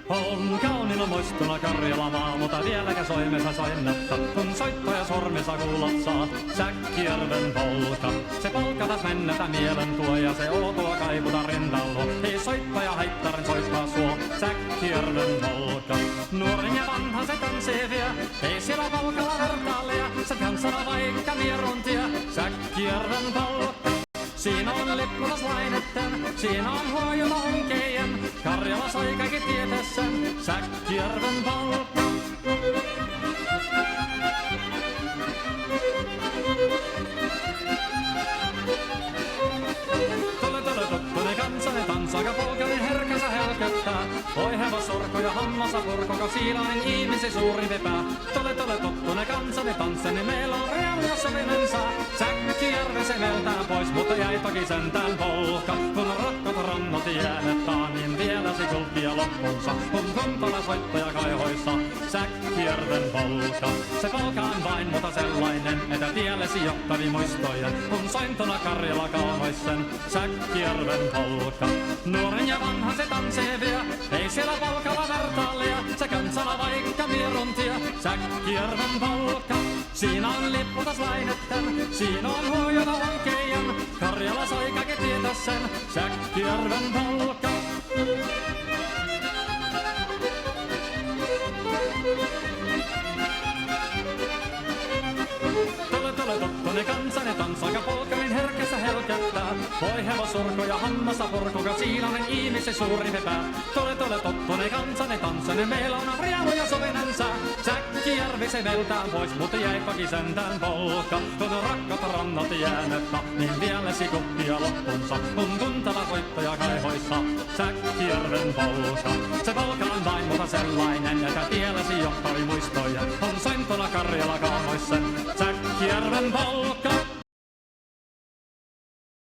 On kauniina muistona Karjala maa, mutta vieläkä soimessa soinnatta. Kun soittaja sormissa kuulot saa, Säkkijärven polka. Se polka taas mennetä mielen tuo ja se outoa kaivuta rintalla. Ei soittaja haittaren soittaa suo, Säkkijärven polka. Nuoren ja vanhan se tanssii vie, ei siellä polkalla vertaalia. Se kanssana vaikka mieruntia, Säkkijärven polka. Siinä on lippunaslaineten, siinä on huojuma onkejen. Karjala sai kaikki tietää sen, Säkkijärven polka. Tule tottunen kansanen tanssaka polkanen herkänsä helköttää. Oi hevosorko ja hammasa purkoka siilainen ihmisi suuri vepää. Tule tottunen kansanen tansseni meillä on reaali ja sovinen saa. Säkkijärven se meltää pois, mutta jäi toki sentään polka. Kun rakkaat rannat jäänettää, niin vielä se kulkia loppunsa. Kun kuntala soittaja kaihoissa, Säkkijärven polka. Se polka on vain mutta sellainen, että tiellesi johtari muistojen. Kun sointona Karjala kaunoisen, Säkkijärven polka. Nuoren ja vanhan se tanssii vie, ei siellä polkalla vertaalia. Se kansana vaikka mieruntia, Säkkijärven polka. Siinä on lippunaslaineten, siinä on huojona onkejen. Karjala sai kaikki tietää sen, Säkkijärven polka. Tule tottunen kansanen tanssaka polkarin herkässä helkättää. Voi hevosurko ja hammasa purkuka siilainen ihmisi suuri vepää. Tule tottunen kansanen tanssane meillä on riemu ja sovinen sää. Säkkijärvi se veltään pois, mutta jäi toki sentään polka. Kun rakkaat rannat jäänettä, niin vieläsi kuppia loppunsa. Kun kuntala soittaja kaihoissa, Säkkijärven polka. Se polka on vain mutta sellainen, että tiellesi johtari muistoja. On sointona Karjala kaunoissa, Säkkijärven polka.